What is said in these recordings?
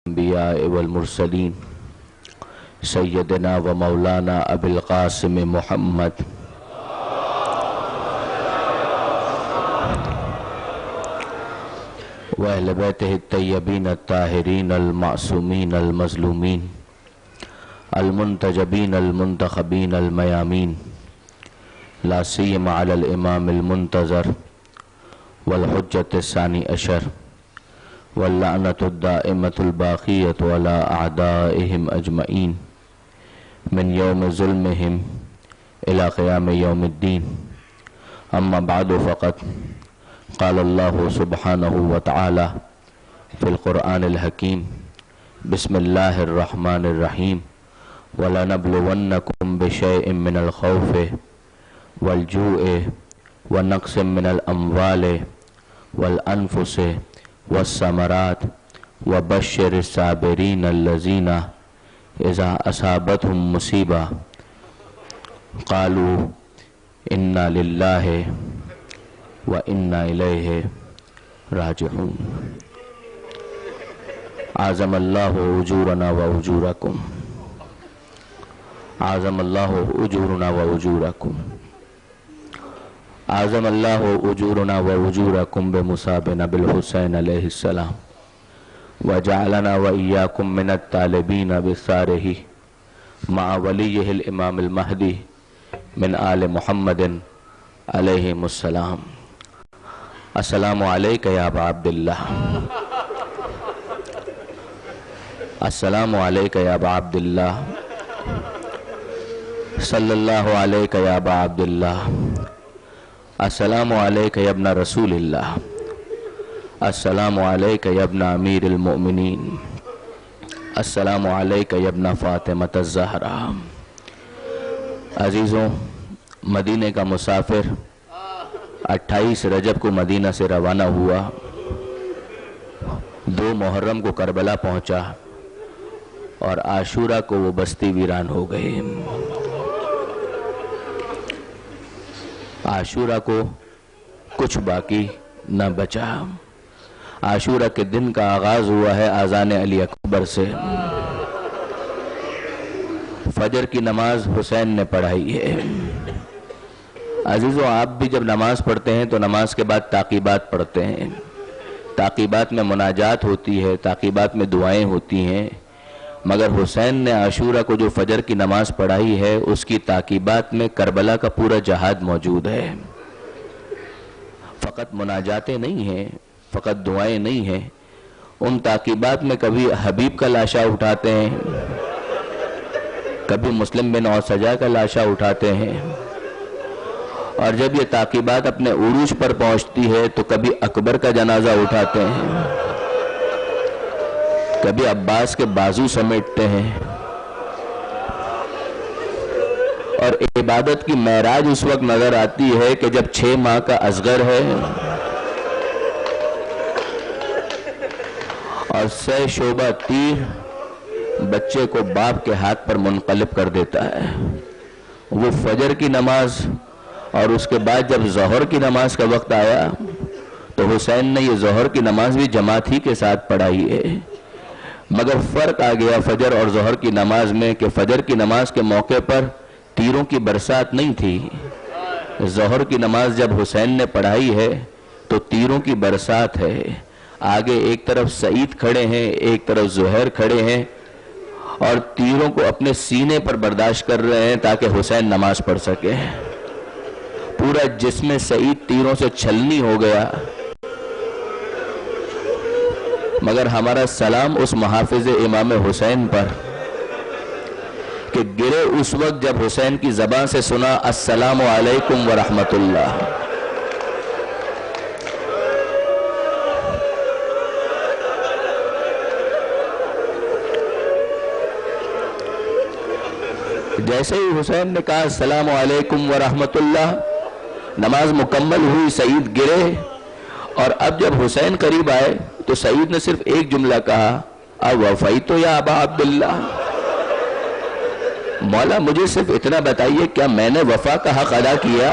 الانبیاء والمرسلین سیدنا و مولانا ابی القاسم محمد و اہل بیتہ الطیبین الطاہرین المعصومین المظلومین المنتجبین المنتخبین المیامین لا سیما علی الامام المنتظر والحجة الثانی عشر واللعنة الدائمة الباقية على أعدائهم أجمعين من يوم ظلمهم إلى قيام يوم الدين. أما بعد فقد قال الله سبحانه وتعالى في القرآن الحكيم بسم الله الرحمن الرحيم وَلَنَبْلُوَنَّكُمْ بِشَيْءٍ مِّنَ الْخَوْفِ وَالْجُوعِ وَنَقْصٍ مِّنَ الْأَمْوَالِ وَالْأَنفُسِ والثمرات وبشر الصابرین الذین اذا اصابتهم مصیبہ قالوا انا للہ وانا الیہ راجعون. اعظم اللہ اجورنا واجورکم، اعظم اللہ اجورنا واجورکم، اعظم اللہ اجورنا و اجورکم بمصابنا بالحسین علیہ السلام وجعلنا و ایاکم من الطالبین بثارہ مع ولیہ الامام المہدی من آل محمد علیہ السلام. السلام علیکہ یا ابا عبداللہ، السلام علیکہ یا ابا عبداللہ، صلی اللہ علیکہ یا ابا عبداللہ، السلام علیکہ یا ابن رسول اللہ، السلام علیکہ یا ابن امیر المؤمنین، السلام علیکہ یا ابن فاطمۃ الزہرا. عزیزوں، مدینہ کا مسافر 28 رجب کو مدینہ سے روانہ ہوا، 2 محرم کو کربلا پہنچا اور عاشورہ کو وہ بستی ویران ہو گئے. عاشورہ کو کچھ باقی نہ بچا. عاشورہ کے دن کا آغاز ہوا ہے اذان علی اکبر سے. فجر کی نماز حسین نے پڑھائی ہے. عزیزو، آپ بھی جب نماز پڑھتے ہیں تو نماز کے بعد تعقیبات پڑھتے ہیں. تعقیبات میں مناجات ہوتی ہے، تعقیبات میں دعائیں ہوتی ہیں، مگر حسین نے عاشورہ کو جو فجر کی نماز پڑھائی ہے اس کی تعقیبات میں کربلا کا پورا جہاد موجود ہے. فقط مناجاتیں نہیں ہیں، فقط دعائیں نہیں ہیں. ان تعقیبات میں کبھی حبیب کا لاشا اٹھاتے ہیں، کبھی مسلم بن اوسجا کا لاشا اٹھاتے ہیں، اور جب یہ تعقیبات اپنے عروج پر پہنچتی ہے تو کبھی اکبر کا جنازہ اٹھاتے ہیں، کبھی عباس کے بازو سمیٹتے ہیں. اور عبادت کی معراج اس وقت نظر آتی ہے کہ جب 6 ماہ کا اصغر ہے اور 100 شعبہ تیر بچے کو باپ کے ہاتھ پر منقلب کر دیتا ہے. وہ فجر کی نماز اور اس کے بعد جب ظہر کی نماز کا وقت آیا تو حسین نے یہ ظہر کی نماز بھی جماعت ہی کے ساتھ پڑھائی ہے. مگر فرق آ گیا فجر اور ظہر کی نماز میں کہ فجر کی نماز کے موقع پر تیروں کی برسات نہیں تھی. ظہر کی نماز جب حسین نے پڑھائی ہے تو تیروں کی برسات ہے. آگے ایک طرف سعید کھڑے ہیں، ایک طرف زہیر کھڑے ہیں اور تیروں کو اپنے سینے پر برداشت کر رہے ہیں تاکہ حسین نماز پڑھ سکے. پورا جسم سعید تیروں سے چھلنی ہو گیا. مگر ہمارا سلام اس محافظ امام حسین پر کہ گرے اس وقت جب حسین کی زبان سے سنا السلام علیکم ورحمت اللہ. جیسے ہی حسین نے کہا السلام علیکم ورحمت اللہ، نماز مکمل ہوئی، سعید گرے. اور اب جب حسین قریب آئے تو سعید نے صرف ایک جملہ کہا اوفیت یا ابا عبداللہ. مولا مجھے صرف اتنا بتائیے، کیا میں نے وفا کا حق ادا کیا؟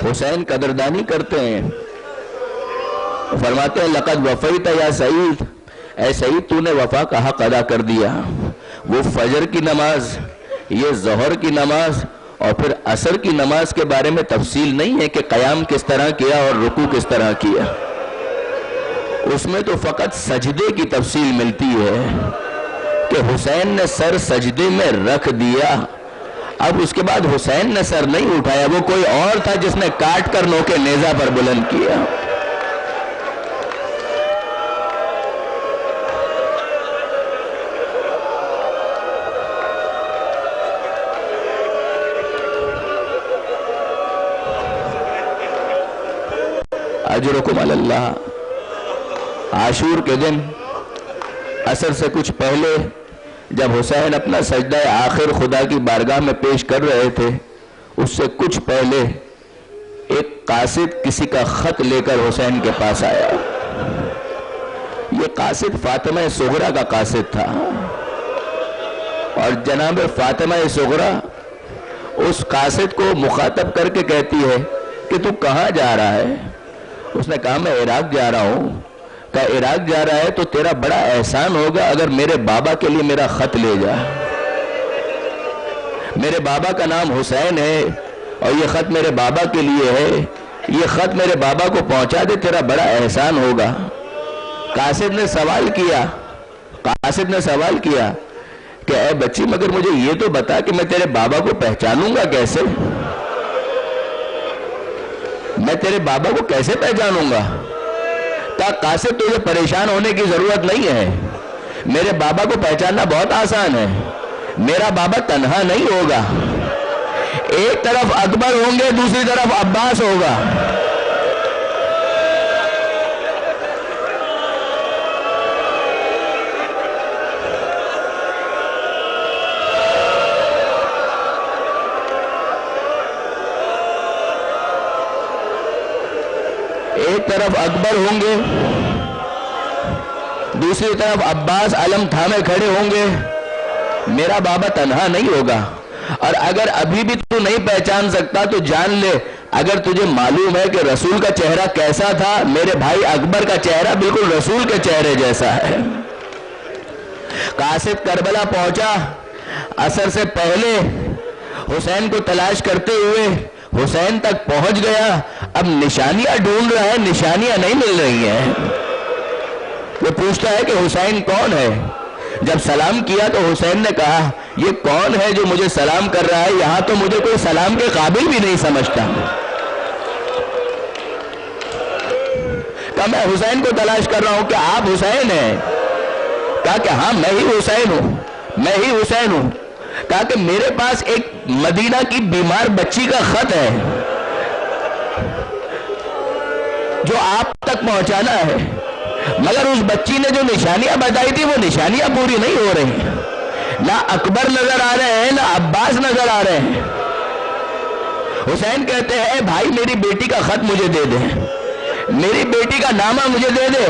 حسین قدردانی کرتے ہیں، فرماتے ہیں لقد وفیت یا سعید، اے سعید تو نے وفا کا حق ادا کر دیا۔ وہ فجر کی نماز، یہ ظہر کی نماز اور پھر عصر کی نماز کے بارے میں تفصیل نہیں ہے کہ قیام کس طرح کیا اور رکوع کس طرح کیا، اس میں تو فقط سجدے کی تفصیل ملتی ہے کہ حسین نے سر سجدے میں رکھ دیا۔ اب اس کے بعد حسین نے سر نہیں اٹھایا، وہ کوئی اور تھا جس نے کاٹ کر نوکے نیزہ پر بلند کیا۔ اجرکم علی اللہ۔ عاشور کے دن عصر سے کچھ پہلے جب حسین اپنا سجدہ آخر خدا کی بارگاہ میں پیش کر رہے تھے، اس سے کچھ پہلے ایک قاصد کسی کا خط لے کر حسین کے پاس آیا۔ یہ قاصد فاطمہ صغرا کا قاصد تھا، اور جناب فاطمہ صغرا اس قاصد کو مخاطب کر کے کہتی ہے کہ تو کہاں جا رہا ہے؟ اس نے کہا میں عراق جا رہا ہوں۔ کہا عراق جا رہا ہے تو تیرا بڑا احسان ہوگا اگر میرے بابا کے لیے میرا خط لے جا، میرے بابا کا نام حسین ہے اور یہ خط میرے بابا کے لیے ہے، یہ خط میرے بابا کو پہنچا دے، تیرا بڑا احسان ہوگا۔ قاصد نے سوال کیا کہ اے بچی مگر مجھے یہ تو بتا کہ میں تیرے بابا کو پہچانوں گا کیسے؟ میں تیرے بابا کو کیسے پہچانوں گا؟ کہا قاصد تجھے پریشان ہونے کی ضرورت نہیں ہے، میرے بابا کو پہچاننا بہت آسان ہے۔ میرا بابا تنہا نہیں ہوگا، ایک طرف اکبر ہوں گے دوسری طرف عباس ہوگا۔ ایک طرف اکبر ہوں گے دوسری طرف عباس علم تھامے کھڑے ہوں گے، میرا بابا تنہا نہیں ہوگا۔ اور اگر ابھی بھی تو نہیں پہچان سکتا تو جان لے، اگر تجھے معلوم ہے کہ رسول کا چہرہ کیسا تھا، میرے بھائی اکبر کا چہرہ بالکل رسول کے چہرے جیسا ہے۔ قاصد کربلا پہنچا، عصر سے پہلے حسین کو تلاش کرتے ہوئے حسین تک پہنچ گیا۔ اب نشانیاں ڈھونڈ رہا ہے، نشانیاں نہیں مل رہی ہیں۔ وہ پوچھتا ہے کہ حسین کون ہے؟ جب سلام کیا تو حسین نے کہا یہ کون ہے جو مجھے سلام کر رہا ہے؟ یہاں تو مجھے کوئی سلام کے قابل بھی نہیں سمجھتا۔ کہا میں حسین کو تلاش کر رہا ہوں، کہ آپ حسین ہیں؟ کہا کہ ہاں میں ہی حسین ہوں۔ کہا کہ میرے پاس ایک مدینہ کی بیمار بچی کا خط ہے جو آپ تک پہنچانا ہے، مگر اس بچی نے جو نشانیاں بتائی تھی وہ نشانیاں پوری نہیں ہو رہی، نہ اکبر نظر آ رہے ہیں نہ عباس نظر آ رہے ہیں۔ حسین کہتے ہیں بھائی میری بیٹی کا خط مجھے دے دے، میری بیٹی کا نامہ مجھے دے دے۔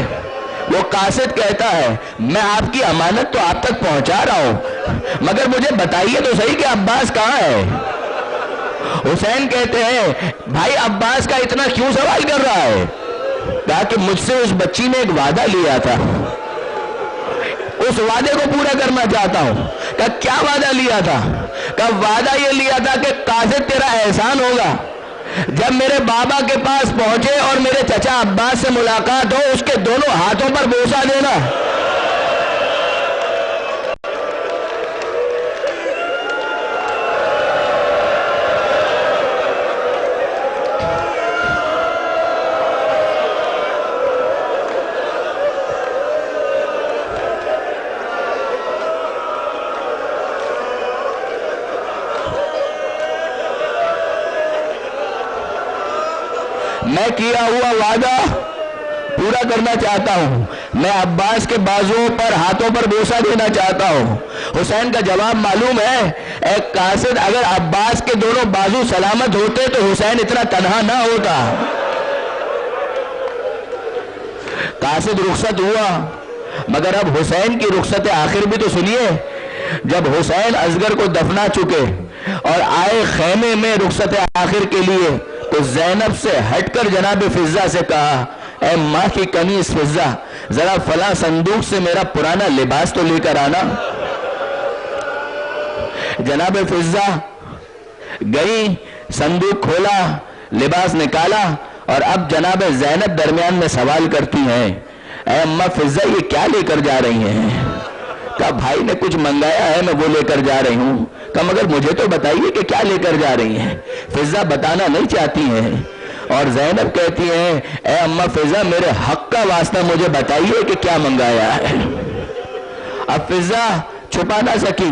وہ قاصد کہتا ہے میں آپ کی امانت تو آپ تک پہنچا رہا ہوں، مگر مجھے بتائیے تو صحیح کہ عباس کہاں ہے؟ حسین کہتے ہیں بھائی عباس کا اتنا کیوں سوال کر رہا ہے؟ کہا کہ مجھ سے اس بچی نے ایک وعدہ لیا تھا، اس وعدے کو پورا کرنا چاہتا ہوں۔ کہا کیا وعدہ لیا تھا؟ کہا وعدہ یہ لیا تھا کہ قاصد تیرا احسان ہوگا، جب میرے بابا کے پاس پہنچے اور میرے چچا عباس سے ملاقات ہو اس کے دونوں ہاتھوں پر بوسہ دینا۔ میں کیا ہوا وعدہ پورا کرنا چاہتا ہوں، میں عباس کے بازوؤں پر ہاتھوں پر بوسہ دینا چاہتا ہوں۔ حسین کا جواب معلوم ہے، اے قاصد اگر عباس کے دونوں بازو سلامت ہوتے تو حسین اتنا تنہا نہ ہوتا۔ قاصد رخصت ہوا، مگر اب حسین کی رخصت آخر بھی تو سنیے۔ جب حسین اصغر کو دفنا چکے اور آئے خیمے میں رخصت آخر کے لیے تو زینب سے ہٹ کر جناب فضہ سے کہا اے ماں کی کنیز فضہ ذرا فلاں صندوق سے میرا پرانا لباس تو لے کر آنا. جناب فضہ گئی, صندوق کھولا, لباس نکالا, اور اب جناب زینب درمیان میں سوال کرتی ہیں اے اماں فضہ یہ کیا لے کر جا رہی ہیں؟ کہا بھائی نے کچھ منگایا ہے میں وہ لے کر جا رہی ہوں. کہا مگر مجھے تو بتائیے کہ کیا لے کر جا رہی ہیں. فضہ بتانا نہیں چاہتی ہیں, اور زینب کہتی ہیں اے اماں فضہ میرے حق کا واسطہ مجھے بتائیے کہ کیا منگایا ہے. اب فضہ چھپا نہ سکی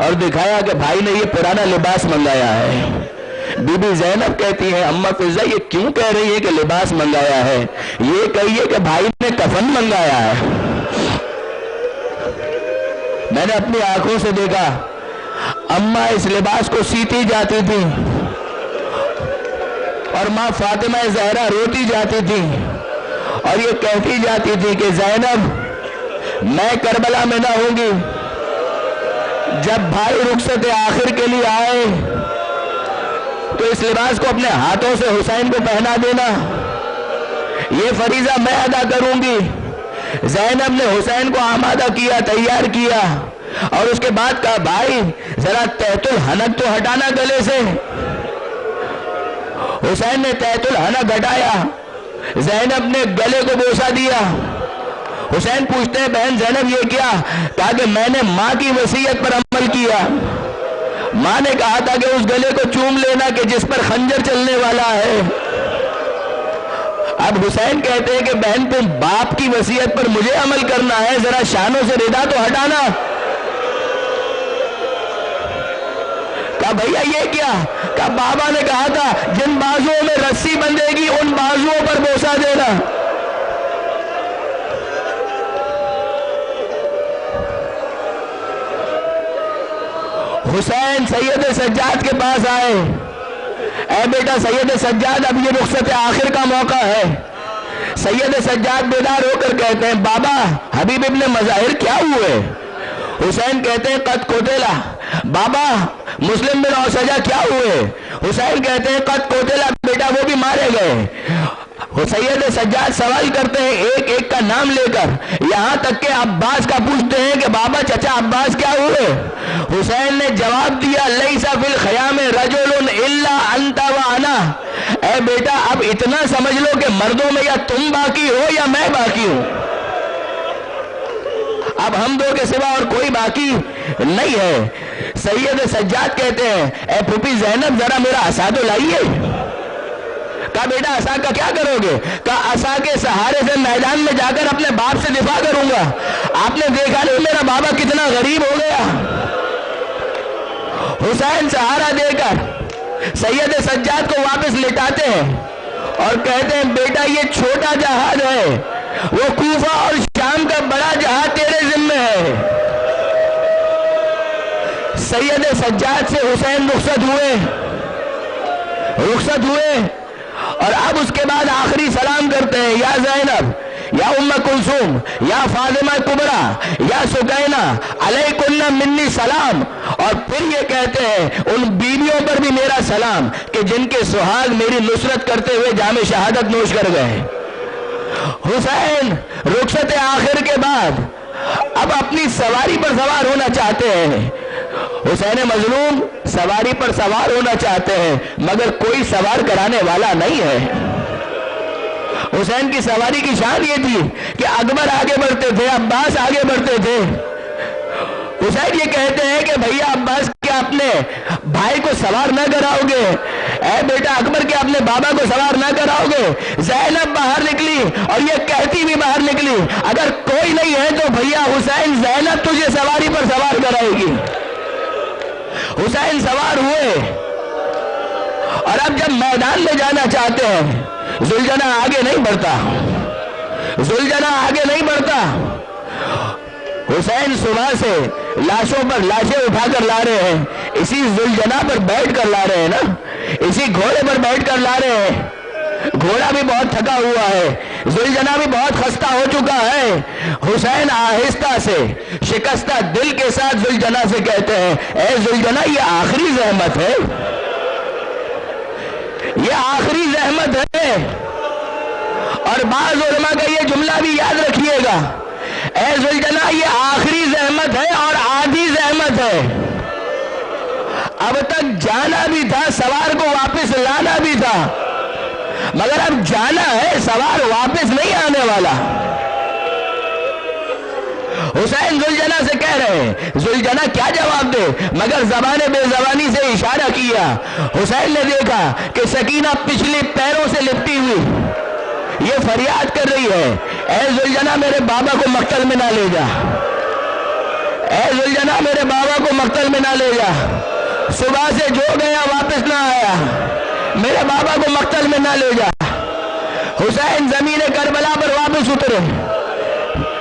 اور دکھایا کہ بھائی نے یہ پرانا لباس منگایا ہے. بی بی زینب کہتی ہیں اماں فضہ یہ کیوں کہہ رہی ہے کہ لباس منگایا ہے؟ یہ کہیے کہ بھائی نے کفن منگایا ہے. میں نے اپنی آنکھوں سے دیکھا اماں اس لباس کو سیتی جاتی تھی اور ماں فاطمہ زہرا روتی جاتی تھی اور یہ کہتی جاتی تھی کہ زینب میں کربلا میں نہ ہوں گی, جب بھائی رخصت آخر کے لیے آئے تو اس لباس کو اپنے ہاتھوں سے حسین کو پہنا دینا, یہ فریضہ میں ادا کروں گی. زینب نے حسین کو آمادہ کیا, تیار کیا, اور اس کے بعد کہا بھائی ذرا تحت الحنک تو ہٹانا گلے سے. حسین نے تحت الحنک ہٹایا, زینب نے گلے کو بوسہ دیا. حسین پوچھتے ہیں بہن زینب یہ کیا؟ کہا کہ میں نے ماں کی وصیت پر عمل کیا. ماں نے کہا تھا کہ اس گلے کو چوم لینا کہ جس پر خنجر چلنے والا ہے. اب حسین کہتے ہیں کہ بہن تم باپ کی وصیت پر مجھے عمل کرنا ہے, ذرا شانوں سے ردا تو ہٹانا. کہا بھیا یہ کیا؟ کہا بابا نے کہا تھا جن بازوؤں میں رسی بندھے گی ان بازوؤں پر بوسہ دینا. حسین سید سجاد کے پاس آئے, اے بیٹا سید سجاد اب یہ رخصت آخر کا موقع ہے. سید سجاد بیدار ہو کر کہتے ہیں بابا حبیب ابن مظاہر کیا ہوئے؟ حسین کہتے ہیں قد قتلا. بابا مسلم بن اوسجہ کیا ہوئے؟ حسین کہتے ہیں قد قتلا, بیٹا وہ بھی مارے گئے. سید سجاد سوال کرتے ہیں ایک ایک کا نام لے کر, یہاں تک کہ عباس کا پوچھتے ہیں کہ بابا چچا عباس کیا ہوئے؟ حسین نے جواب دیا لیس فی الخیام رجل الا انت وانا. اے بیٹا اب اتنا سمجھ لو کہ مردوں میں یا تم باقی ہو یا میں باقی ہوں, اب ہم دو کے سوا اور کوئی باقی نہیں ہے. سید سجاد کہتے ہیں اے پھوپھی زینب ذرا میرا عصا تو لائیے. کہا بیٹا عصا کا کیا کرو گے؟ کہا عصا کے سہارے سے میدان میں جا کر اپنے باپ سے دفاع کروں گا. آپ نے دیکھا نہیں میرا بابا کتنا غریب ہو گیا. حسین سہارا دے کر سید سجاد کو واپس لٹاتے ہیں اور کہتے ہیں بیٹا یہ چھوٹا جہاد ہے, وہ کوفہ اور شام کا بڑا جہاد تیرے ذمہ ہے. سید سجاد سے حسین رخصت ہوئے اور اب اس کے بعد آخری سلام کرتے ہیں یا زینب یا ام کلثوم یا فاطمہ کبریٰ یا سکینہ علیکن منی سلام. اور پھر یہ کہتے ہیں ان بیویوں پر بھی میرا سلام کہ جن کے سہاگ میری نصرت کرتے ہوئے جام شہادت نوش کر گئے. حسین رخصت آخر کے بعد اب اپنی سواری پر سوار ہونا چاہتے ہیں. حسین مظلوم سواری پر سوار ہونا چاہتے ہیں مگر کوئی سوار کرانے والا نہیں ہے. حسین کی سواری کی شان یہ تھی کہ اکبر آگے بڑھتے تھے, عباس آگے بڑھتے تھے. حسین یہ کہتے ہیں کہ بھیا عباس کیا اپنے بھائی کو سوار نہ کراؤ گے؟ اے بیٹا اکبر کیا اپنے بابا کو سوار نہ کراؤ گے؟ زینب باہر نکلی اور یہ کہتی بھی باہر نکلی اگر کوئی نہیں ہے تو بھیا حسین زینب تجھے سواری پر سوار کرائے گی. حسین سوار ہوئے اور اب جب میدان میں جانا چاہتے ہیں ذوالجناح آگے نہیں بڑھتا. حسین صبح سے لاشوں پر لاشیں اٹھا کر لا رہے ہیں, اسی ذوالجناح پر بیٹھ کر لا رہے ہیں نا, اسی گھوڑے پر بیٹھ کر لا رہے ہیں. گھوڑا بھی بہت تھکا ہوا ہے, ذوالجناح بھی بہت خستہ ہو چکا ہے. حسین آہستہ سے شکستہ دل کے ساتھ ذوالجناح سے کہتے ہیں اے ذوالجناح یہ آخری زحمت ہے, یہ آخری زحمت ہے. اور بعض علماء کا یہ جملہ بھی یاد رکھیے گا، اے ذوالجلالہ یہ آخری زحمت ہے اور آدھی زحمت ہے. اب تک جانا بھی تھا، سوار کو واپس لانا بھی تھا، مگر اب جانا ہے، سوار واپس نہیں آنے والا. حسین ذوالجلالہ سے کہہ رہے ہیں، ذوالجلالہ کیا جواب دے، مگر زبان بے زبانی سے اشارہ کیا. حسین نے دیکھا کہ سکینہ پچھلی پیروں سے لپٹی ہوئی یہ فریاد کر رہی ہے، اے ذوالجلالہ میرے بابا کو مقتل میں نہ لے جا، اے ذوالجلالہ میرے بابا کو مقتل میں نہ لے جا. صبح سے جو گیا واپس نہ آیا، میرے بابا کو مقتل میں نہ لے جا. حسین زمین کربلا پر واپس اترے،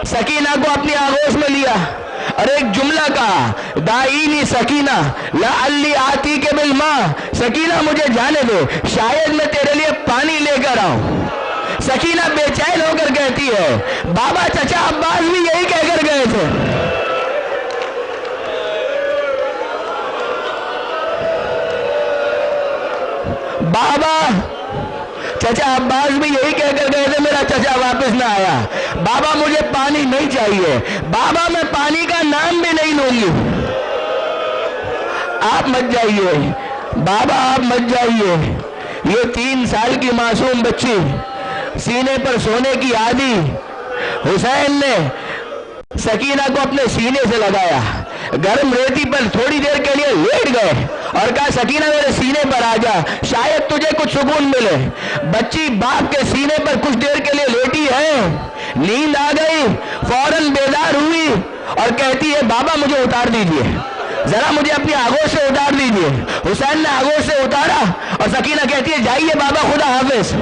سکینہ کو اپنی آغوش میں لیا اور ایک جملہ کہا، داعینی سکینہ لعلی آتیک بالماء، سکینہ مجھے جانے دو، شاید میں تیرے لیے پانی لے کر آؤں. سکینہ بے چین ہو کر کہتی ہے، بابا چچا عباس بھی یہی کہہ کر گئے تھے. بابا چچا عباس بھی یہی کہہ کر گئے تھے، میرا چچا واپس نہ آیا. بابا مجھے پانی نہیں چاہیے، بابا میں پانی کا نام بھی نہیں لوں گی. آپ مت جائیے بابا، آپ مت جائیے. یہ 3 سال کی معصوم بچی سینے پر سونے کی عادی. حسین نے سکینہ کو اپنے سینے سے لگایا، گرم ریتی پر تھوڑی دیر کے لیے لیٹ گئے اور کہا، سکینہ میرے سینے پر آ جا، شاید تجھے کچھ سکون ملے. بچی باپ کے سینے پر کچھ دیر کے لیے لیٹی ہے، نیند آ گئی، فوراً بیدار ہوئی اور کہتی ہے، بابا مجھے اتار دیجئے، ذرا مجھے اپنی آغوش سے اتار دیجئے. حسین نے آغوش سے اتارا اور سکینہ کہتی ہے، جائیے بابا خدا حافظ،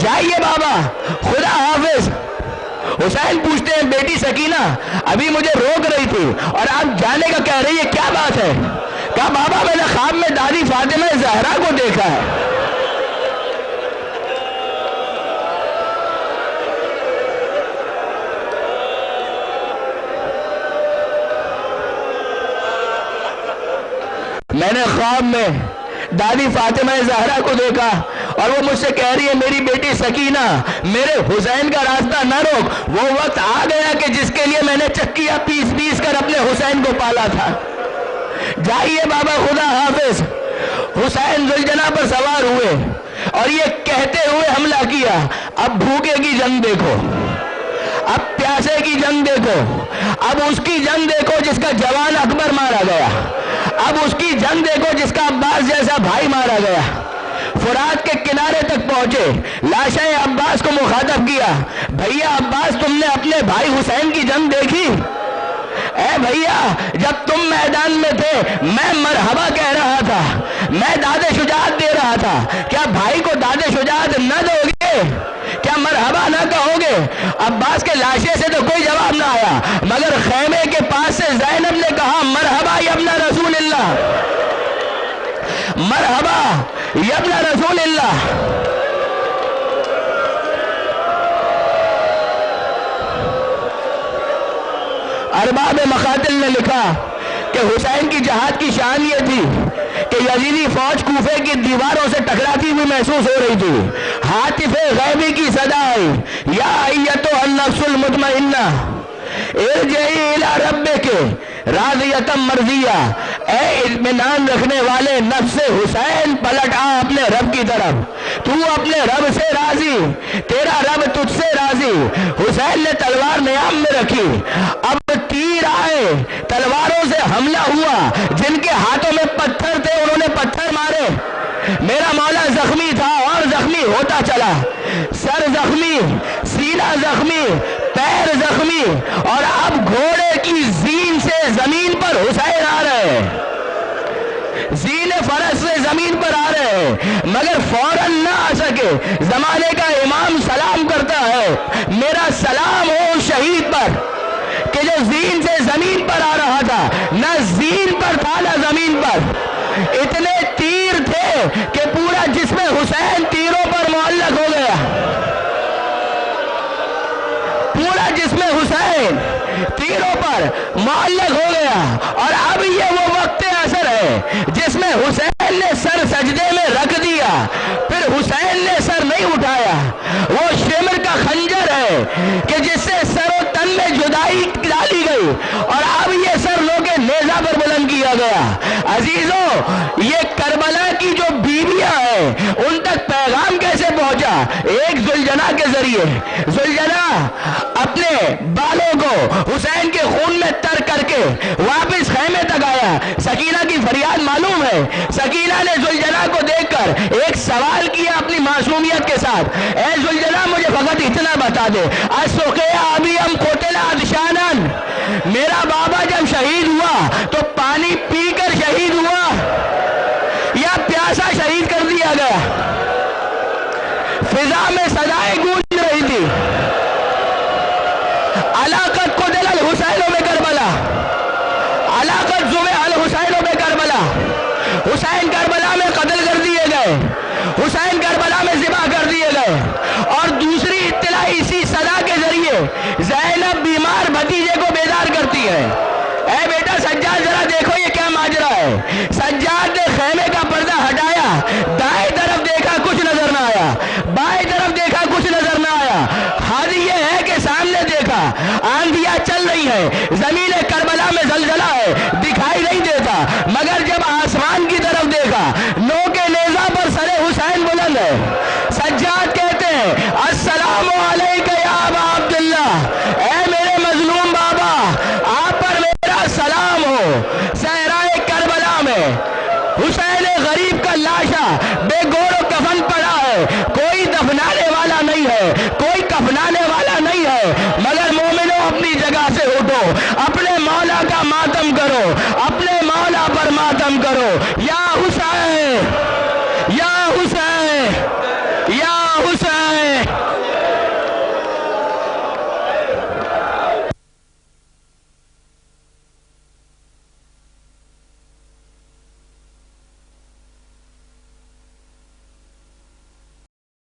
جائیے بابا خدا حافظ. حسین پوچھتے ہیں، بیٹی سکینہ ابھی مجھے روک رہی تھی اور آپ جانے کا کہہ رہی ہے، کیا بات ہے؟ کہا، بابا میں نے خواب میں دادی فاطمہ زہرا کو دیکھا ہے. میں نے خواب میں دادی فاطمہ زہرا کو دیکھا اور وہ مجھ سے کہہ رہی ہے، میری بیٹی سکینہ میرے حسین کا راستہ نہ روک. وہ وقت آ گیا کہ جس کے لیے میں نے چکیاں پیس پیس کر اپنے حسین کو پالا تھا. جائیے بابا خدا حافظ. حسین ذوالجلالہ پر سوار ہوئے اور یہ کہتے ہوئے حملہ کیا، اب بھوکے کی جنگ دیکھو، اب پیاسے کی جنگ دیکھو، اب اس کی جنگ دیکھو جس کا جوان اکبر مارا گیا، اب اس کی جنگ دیکھو جس کا عباس جیسا بھائی مارا گیا. فرات کے کنارے تک پہنچے، لاشیں عباس کو مخاطب کیا، بھیا عباس تم نے اپنے بھائی حسین کی جنگ دیکھی؟ اے بھیا جب تم میدان میں تھے میں مرحبا کہہ رہا تھا، میں داد شجاعت دے رہا تھا، کیا بھائی کو داد شجاعت نہ دو گے؟ کیا مرحبا نہ کہو گے؟ عباس کے لاشے سے تو کوئی جواب نہ آیا، مگر خیمے کے پاس سے زینب نے کہا، مرحبا یا ابن رسول اللہ، مرحبا یا ابن رسول اللہ. ارباب مقاتل نے لکھا کہ حسین کی جہاد کی شان یہ تھی کہ یزیدی فوج کوفے کی دیواروں سے ٹکراتی ہوئی محسوس ہو رہی تھی. ہاتف غیبی کی صدا آئی، یا ایتو النفس المطمئنہ ارجعی الی ربک راضیۃ مرضیہ، اے اطمینان رکھنے والے نفس حسین پلٹ آ اپنے رب کی طرف، تو اپنے رب سے راضی، تیرا رب تجھ سے راضی. حسین نے تلوار نیام میں رکھی، اب تیر آئے، تلواروں سے حملہ ہوا، جن کے ہاتھوں میں پتھر تھے انہوں نے پتھر مارے. میرا مولا زخمی تھا اور زخمی ہوتا چلا، سر زخمی، سینہ زخمی، پیر زخمی، اور اب گھوڑے کی زین سے زمین پر حسین آ رہے ہیں، زین فرس سے زمین پر آ رہے ہیں، مگر فوراً نہ آ سکے. زمانے کا امام سلام کرتا ہے، میرا سلام ہو اس شہید پر کہ جو زین سے زمین پر آ رہا تھا، نہ زین پر تھا نہ زمین پر. اتنے تیر تھے کہ پورا جسم حسین تیروں پر معلق ہو گیا، پورا جسم حسین تیروں پر معلق ہو گیا. اور اب یہ وہ وقت اثر ہے جس میں حسین نے سر سجدے میں رکھ دیا گیا۔ عزیزوں، یہ کربلا کی جو بیویاں ہیں ان تک پیغام کیسے پہنچا؟ ایک ذوالجناح کے ذریعے۔ ذوالجناح اپنے بالوں کو حسین کے خون میں تر کر کے واپس خیمے تک آیا۔ سکینہ کی فریاد معلوم ہے۔ سکینہ نے ذوالجناح کو دیکھ کر ایک سوال کیا اپنی معصومیت کے ساتھ، اے ذوالجناح مجھے فقط اتنا بتا دے، اسقیا ابی ام قتل عطشانا، میرا بابا جب شہید ہوا تو پانی پی کر شہید ہوا یا پیاسا شہید کر دیا گیا؟ فضا میں صدائیں گونج رہی تھی، علاقت قتل الحسین بے کربلا، علاقت ذبح الحسین بے کربلا، حسین کربلا میں قتل کر دیے گئے، حسین کربلا میں ذبح کر دیے گئے۔ اور دوسری اطلاع اسی صدا کے ذریعے زینب بیمار بھتیجے کو بیدار کرتی ہے، اے بیٹا سجاد ذرا دیکھو یہ کیا ماجرا ہے۔ سجاد نے خیمے کا پردہ ہٹایا، دائیں طرف دیکھا کچھ نظر نہ آیا، بائیں طرف دیکھا کچھ نظر نہ آیا۔ حد یہ ہے کہ سامنے دیکھا آندھیاں چل رہی ہے، زمین کربلا میں زلزلہ ہے، دکھائی نہیں دیتا، مگر جب آسمان کی طرف دیکھا نو کے نیزہ پر سر حسین بلند ہے۔ سجاد کہتے ہیں السلام علیکہ یا ابا عبداللہ، اے میرے مظلوم بابا آپ پر میرا سلام ہو۔ صحرائے کربلا میں حسین غریب کا لاشا بے گور و کفن پڑا ہے، کوئی دفنانے والا نہیں ہے، کوئی کفنانے والا نہیں ہے، مگر مومنوں اپنی جگہ سے اٹھو، اپنے مولا کا ماتم کرو، اپنے مولا پر ماتم کرو۔ یا